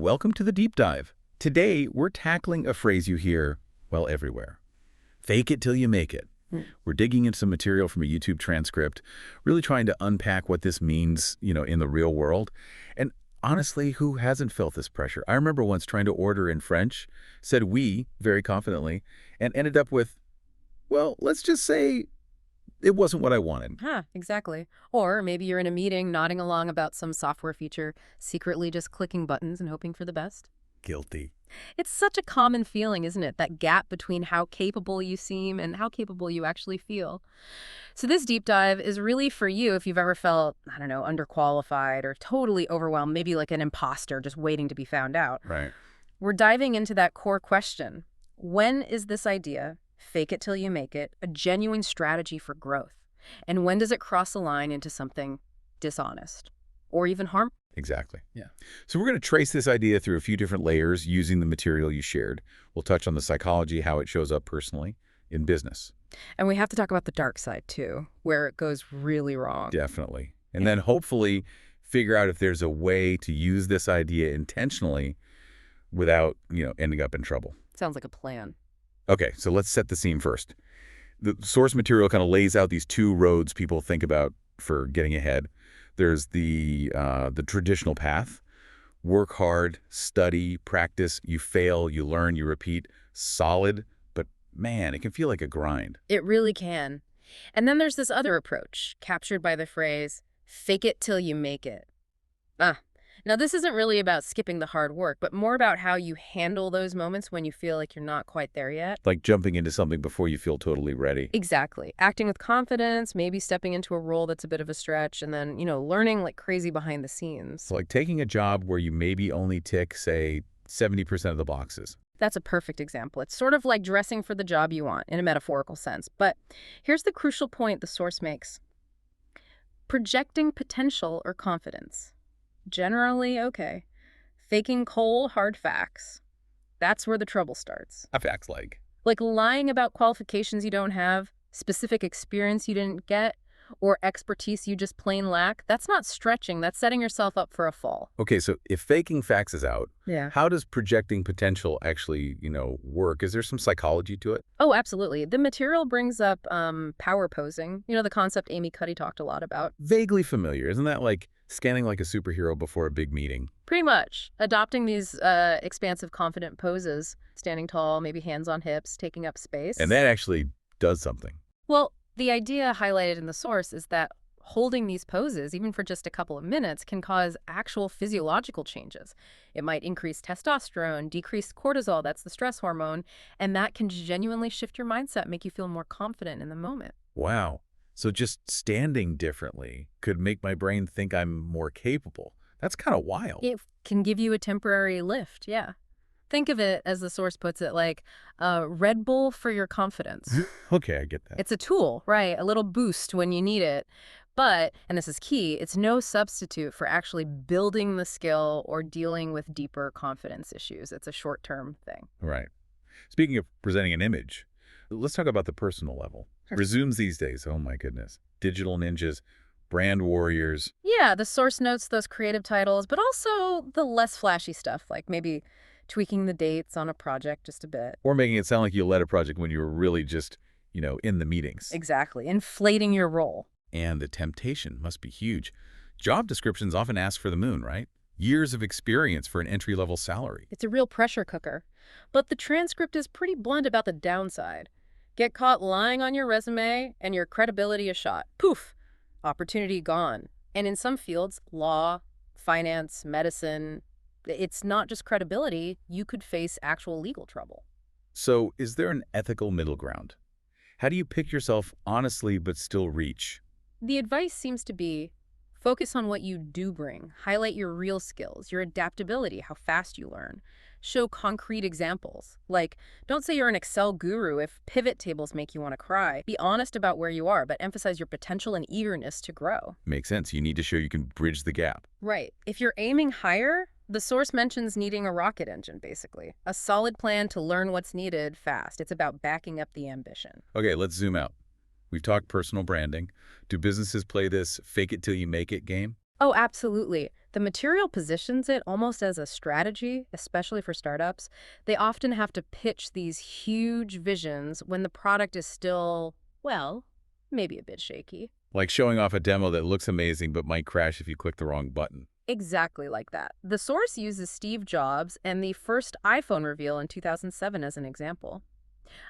welcome to the deep dive. Today, we're tackling a phrase you hear, well, everywhere. Fake it till you make it. We're digging into some material from a YouTube transcript, really trying to unpack what this means, in the real world. And honestly, who hasn't felt this pressure? I remember once trying to order in French, said oui very confidently, and ended up with, well, let's just say it wasn't what I wanted. Exactly. Or maybe you're in a meeting nodding along about some software feature, secretly just clicking buttons and hoping for the best. Guilty. It's such a common feeling, isn't it? That gap between how capable you seem and how capable you actually feel. So this deep dive is really for you if you've ever felt, I don't know, underqualified or totally overwhelmed, maybe like an imposter just waiting to be found out. Right. We're diving into that core question. When is this idea, fake it till you make it, a genuine strategy for growth? And when does it cross a line into something dishonest or even harmful? Exactly. Yeah. So we're going to trace this idea through a few different layers using the material you shared. We'll touch on the psychology, how it shows up personally in business. And we have to talk about the dark side, too, where it goes really wrong. Definitely. And then hopefully figure out if there's a way to use this idea intentionally without, ending up in trouble. Sounds like a plan. Okay, so let's set the scene first. The source material kind of lays out these two roads people think about for getting ahead. There's the traditional path. Work hard, study, practice, you fail, you learn, you repeat. Solid, but man, it can feel like a grind. It really can. And then there's this other approach, captured by the phrase, fake it till you make it. Now this isn't really about skipping the hard work, but more about how you handle those moments when you feel like you're not quite there yet. Like jumping into something before you feel totally ready. Exactly. Acting with confidence, maybe stepping into a role that's a bit of a stretch, and then, learning like crazy behind the scenes. So like taking a job where you maybe only tick, say, 70% of the boxes. That's a perfect example. It's sort of like dressing for the job you want in a metaphorical sense. But here's the crucial point the source makes. Projecting potential or confidence. Generally okay. Faking cold, hard facts. That's where the trouble starts. Facts like? Like lying about qualifications you don't have, specific experience you didn't get, or expertise you just plain lack. That's not stretching. That's setting yourself up for a fall. Okay, so if faking facts is out, Yeah. how does projecting potential actually, work? Is there some psychology to it? Oh, absolutely. The material brings up power posing. The concept Amy Cuddy talked a lot about. Vaguely familiar. Isn't that like scanning like a superhero before a big meeting? Pretty much. Adopting these expansive, confident poses, standing tall, maybe hands on hips, taking up space. And that actually does something. Well, the idea highlighted in the source is that holding these poses, even for just a couple of minutes, can cause actual physiological changes. It might increase testosterone, decrease cortisol, that's the stress hormone, and that can genuinely shift your mindset, make you feel more confident in the moment. Wow. So just standing differently could make my brain think I'm more capable. That's kind of wild. It can give you a temporary lift, yeah. Think of it, as the source puts it, like a Red Bull for your confidence. Okay, I get that. It's a tool, right? A little boost when you need it. But, and this is key, it's no substitute for actually building the skill or dealing with deeper confidence issues. It's a short-term thing. Right. Speaking of presenting an image, let's talk about the personal level. Resumes these days, oh my goodness. Digital ninjas, brand warriors. Yeah, the source notes those creative titles, but also the less flashy stuff, like maybe tweaking the dates on a project just a bit. Or making it sound like you led a project when you were really just, in the meetings. Exactly. Inflating your role. And the temptation must be huge. Job descriptions often ask for the moon, right? Years of experience for an entry-level salary. It's a real pressure cooker. But the transcript is pretty blunt about the downside. Get caught lying on your resume and your credibility is shot. Poof! Opportunity gone. And in some fields, law, finance, medicine, it's not just credibility. You could face actual legal trouble. So is there an ethical middle ground? How do you pick yourself honestly but still reach? The advice seems to be focus on what you do bring. Highlight your real skills, your adaptability, how fast you learn. Show concrete examples. Like, don't say you're an Excel guru if pivot tables make you want to cry. Be honest about where you are, but emphasize your potential and eagerness to grow. Makes sense. You need to show you can bridge the gap. Right. If you're aiming higher, the source mentions needing a rocket engine, basically. A solid plan to learn what's needed fast. It's about backing up the ambition. Okay, let's zoom out. We've talked personal branding. Do businesses play this fake it till you make it game? Oh, absolutely. The material positions it almost as a strategy, especially for startups. They often have to pitch these huge visions when the product is still, well, maybe a bit shaky. Like showing off a demo that looks amazing but might crash if you click the wrong button. Exactly like that. The source uses Steve Jobs and the first iPhone reveal in 2007 as an example.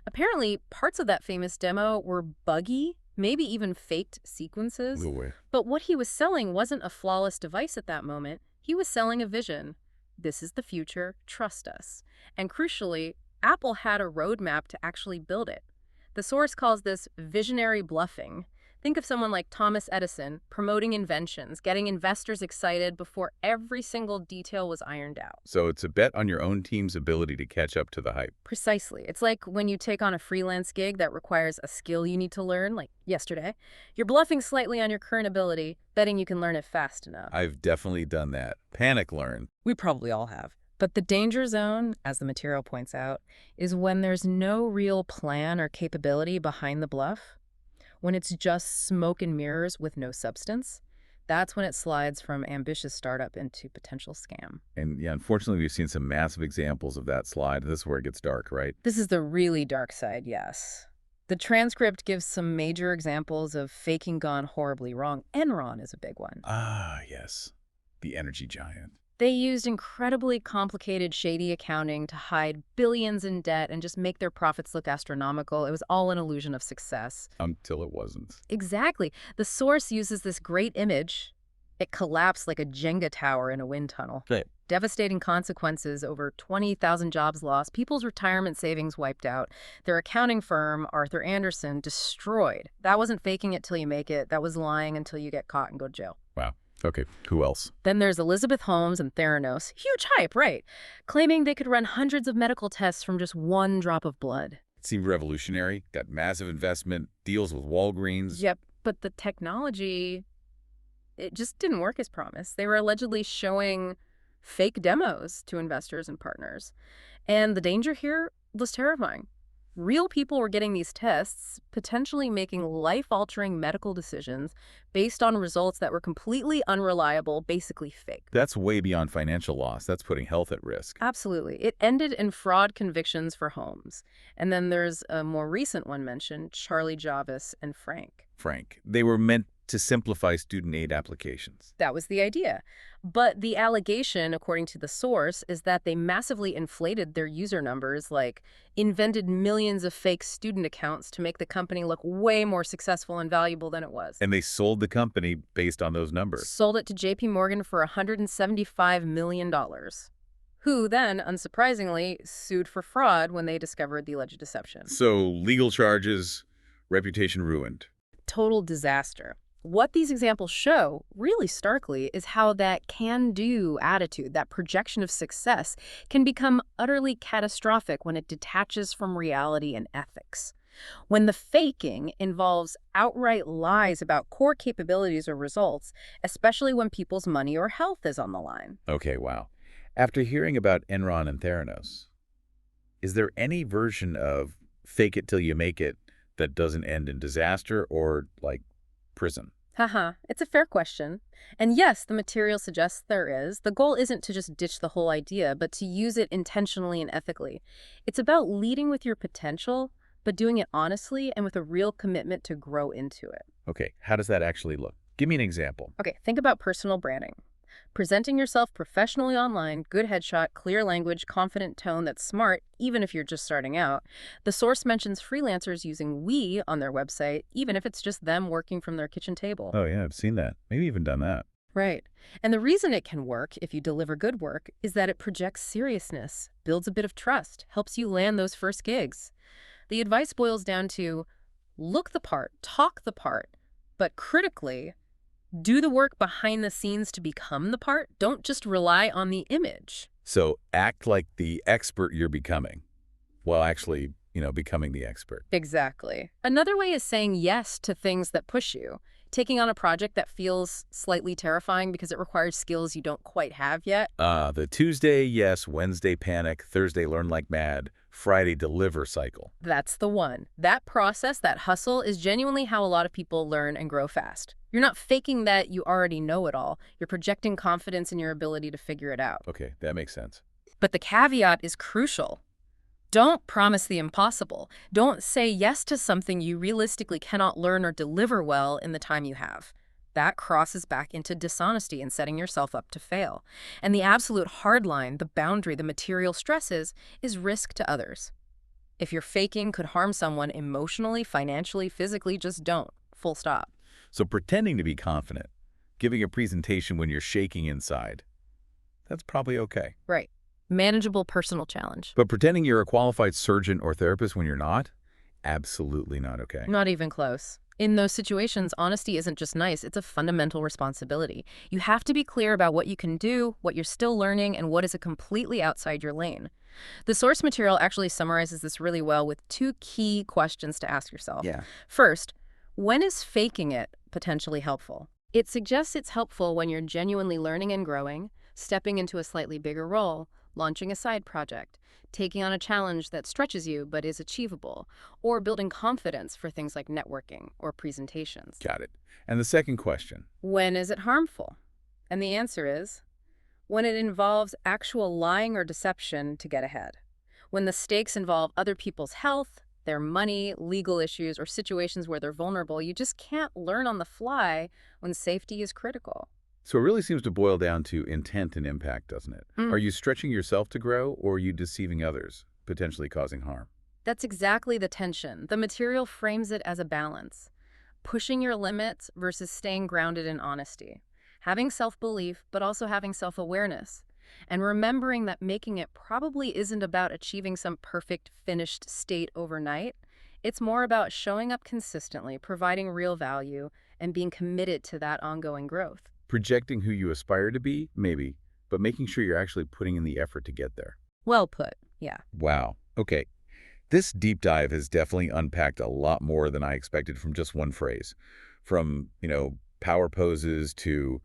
Apparently, parts of that famous demo were buggy, maybe even faked sequences. No way. But what he was selling wasn't a flawless device at that moment. He was selling a vision. This is the future, trust us. And crucially, Apple had a roadmap to actually build it. The source calls this visionary bluffing. Think of someone like Thomas Edison promoting inventions, getting investors excited before every single detail was ironed out. So it's a bet on your own team's ability to catch up to the hype. Precisely. It's like when you take on a freelance gig that requires a skill you need to learn, like yesterday. You're bluffing slightly on your current ability, betting you can learn it fast enough. I've definitely done that. Panic learn. We probably all have. But the danger zone, as the material points out, is when there's no real plan or capability behind the bluff. When it's just smoke and mirrors with no substance. That's when it slides from ambitious startup into potential scam. And yeah, unfortunately, we've seen some massive examples of that slide. This is where it gets dark, right? This is the really dark side, yes. The transcript gives some major examples of faking gone horribly wrong. Enron is a big one. Ah, yes. The energy giant. They used incredibly complicated, shady accounting to hide billions in debt and just make their profits look astronomical. It was all an illusion of success. Until it wasn't. Exactly. The source uses this great image. It collapsed like a Jenga tower in a wind tunnel. Right. Devastating consequences, over 20,000 jobs lost, people's retirement savings wiped out, their accounting firm, Arthur Andersen, destroyed. That wasn't faking it till you make it. That was lying until you get caught and go to jail. Wow. Okay, who else? Then there's Elizabeth Holmes and Theranos. Huge hype, right? Claiming they could run hundreds of medical tests from just one drop of blood. It seemed revolutionary, got massive investment, deals with Walgreens. Yep, but the technology, it just didn't work as promised. They were allegedly showing fake demos to investors and partners. And the danger here was terrifying. Real people were getting these tests, potentially making life-altering medical decisions based on results that were completely unreliable, basically fake. That's way beyond financial loss. That's putting health at risk. Absolutely. It ended in fraud convictions for Holmes. And then there's a more recent one mentioned, Charlie Jarvis and Frank. They were meant to simplify student aid applications. That was the idea. But the allegation, according to the source, is that they massively inflated their user numbers, like invented millions of fake student accounts to make the company look way more successful and valuable than it was. And they sold the company based on those numbers. Sold it to JP Morgan for $175 million, who then, unsurprisingly, sued for fraud when they discovered the alleged deception. So legal charges, reputation ruined. Total disaster. What these examples show, really starkly, is how that can-do attitude, that projection of success, can become utterly catastrophic when it detaches from reality and ethics. When the faking involves outright lies about core capabilities or results, especially when people's money or health is on the line. Okay, wow. After hearing about Enron and Theranos, is there any version of fake it till you make it that doesn't end in disaster or, like, prison? It's a fair question. And yes, the material suggests there is. The goal isn't to just ditch the whole idea, but to use it intentionally and ethically. It's about leading with your potential, but doing it honestly and with a real commitment to grow into it. Okay, how does that actually look? Give me an example. Okay, think about personal branding. Presenting yourself professionally online, good headshot, clear language, confident tone that's smart, even if you're just starting out. The source mentions freelancers using we on their website, even if it's just them working from their kitchen table. Oh yeah, I've seen that. Maybe even done that. Right. And the reason it can work, if you deliver good work, is that it projects seriousness, builds a bit of trust, helps you land those first gigs. The advice boils down to look the part, talk the part, but critically, do the work behind the scenes to become the part. Don't just rely on the image. So act like the expert you're becoming, while actually, becoming the expert. Exactly. Another way is saying yes to things that push you. Taking on a project that feels slightly terrifying because it requires skills you don't quite have yet. The Tuesday, yes, Wednesday, panic, Thursday, learn like mad, Friday deliver cycle. That's the one. That process, that hustle, is genuinely how a lot of people learn and grow fast. You're not faking that you already know it all. You're projecting confidence in your ability to figure it out. Okay, that makes sense. But the caveat is crucial. Don't promise the impossible. Don't say yes to something you realistically cannot learn or deliver well in the time you have. That crosses back into dishonesty and setting yourself up to fail. And the absolute hard line, the boundary, the material stresses, is risk to others. If your faking could harm someone emotionally, financially, physically, just don't. Full stop. So pretending to be confident, giving a presentation when you're shaking inside, that's probably okay. Right. Manageable personal challenge. But pretending you're a qualified surgeon or therapist when you're not, absolutely not okay. Not even close. In those situations, honesty isn't just nice, it's a fundamental responsibility. You have to be clear about what you can do, what you're still learning, and what is completely outside your lane. The source material actually summarizes this really well with 2 key questions to ask yourself. Yeah. First, when is faking it potentially helpful? It suggests it's helpful when you're genuinely learning and growing, stepping into a slightly bigger role, launching a side project, taking on a challenge that stretches you but is achievable, or building confidence for things like networking or presentations. Got it. And the second question. When is it harmful? And the answer is, when it involves actual lying or deception to get ahead. When the stakes involve other people's health, their money, legal issues, or situations where they're vulnerable, you just can't learn on the fly when safety is critical. So it really seems to boil down to intent and impact, doesn't it? Are you stretching yourself to grow, or are you deceiving others, potentially causing harm? That's exactly the tension. The material frames it as a balance. Pushing your limits versus staying grounded in honesty. Having self-belief, but also having self-awareness. And remembering that making it probably isn't about achieving some perfect, finished state overnight. It's more about showing up consistently, providing real value, and being committed to that ongoing growth. Projecting who you aspire to be, maybe, but making sure you're actually putting in the effort to get there. Well put, yeah. Wow. Okay. This deep dive has definitely unpacked a lot more than I expected from just one phrase. From, power poses to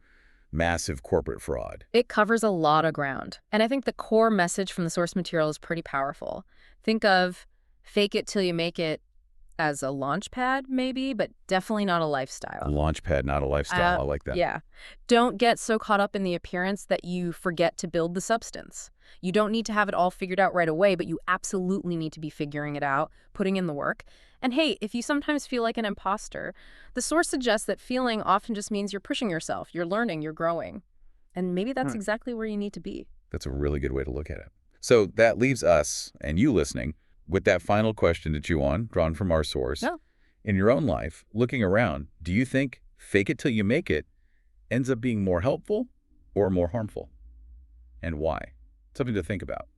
massive corporate fraud. It covers a lot of ground. And I think the core message from the source material is pretty powerful. Think of fake it till you make it as a launch pad, maybe, but definitely not a lifestyle. A launch pad, not a lifestyle. I like that. Yeah. Don't get so caught up in the appearance that you forget to build the substance. You don't need to have it all figured out right away, but you absolutely need to be figuring it out, putting in the work. And hey, if you sometimes feel like an imposter, the source suggests that feeling often just means you're pushing yourself, you're learning, you're growing. And maybe that's exactly where you need to be. That's a really good way to look at it. So that leaves us, and you listening, with that final question to chew on, drawn from our source. No. In your own life, looking around, do you think fake it till you make it ends up being more helpful or more harmful? And why? Something to think about.